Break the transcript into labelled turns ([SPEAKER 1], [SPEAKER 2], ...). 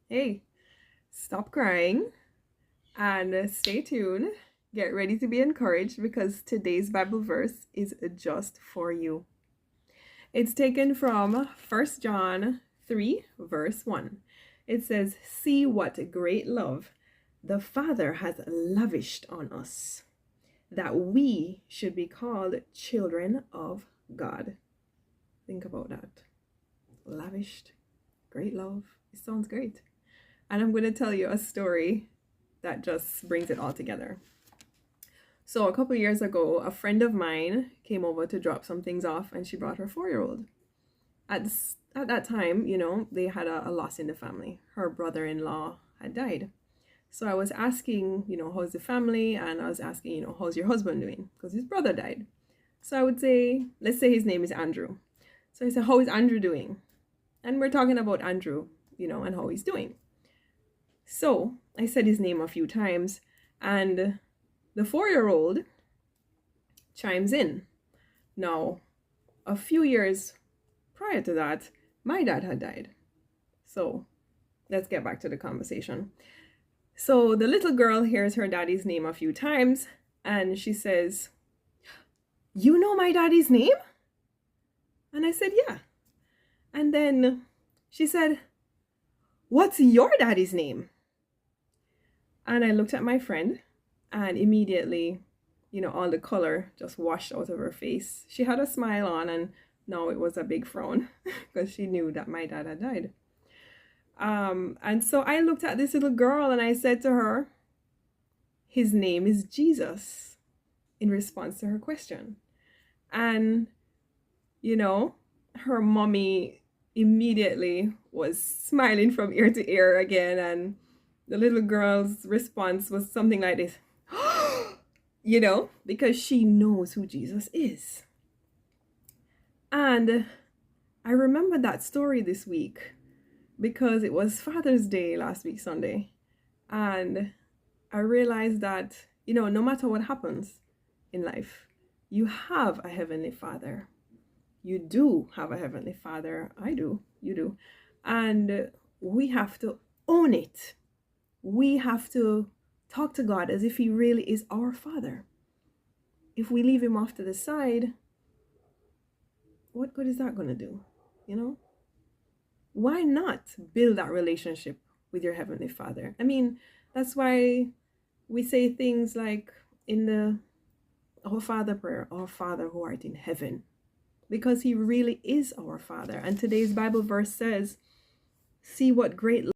[SPEAKER 1] Hey, stop crying and stay tuned. Get ready to be encouraged because today's Bible verse is just for you. It's taken from 1 John 3, verse 1. It says, "See what great love the Father has lavished on us, that we should be called children of God." Think about that. Lavished, great love. It sounds great. And I'm going to tell you a story that just brings it all together. So, a couple years ago, a friend of mine came over to drop some things off, and she brought her 4-year-old. At that time, they had a loss in the family. Her brother in law had died. So, I was asking, how's the family? And I was asking, how's your husband doing? Because his brother died. So, I would say, let's say his name is Andrew. So, I said, how is Andrew doing? And we're talking about Andrew, and how he's doing. So I said his name a few times, and the 4-year-old chimes in. Now, a few years prior to that, my dad had died. So let's get back to the conversation. So the little girl hears her daddy's name a few times, and she says, "You know my daddy's name?" And I said, "Yeah." And then she said, "What's your daddy's name?" And I looked at my friend, and immediately, all the color just washed out of her face. She had a smile on, and now it was a big frown because she knew that my dad had died. And so I looked at this little girl and I said to her, "His name is Jesus," in response to her question. And, her mommy immediately was smiling from ear to ear again, and the little girl's response was something like this, because she knows who Jesus is. And I remember that story this week because it was Father's Day last week, Sunday. And I realized that, no matter what happens in life, you have a Heavenly Father. You do have a Heavenly Father. I do. You do. And we have to own it. We have to talk to God as if He really is our Father. If we leave Him off to the side, what good is that going to do? Why not build that relationship with your Heavenly Father? I mean, that's why we say things like in the Our Father prayer, "Our Father who art in heaven," because He really is our Father. And today's Bible verse says, "See what great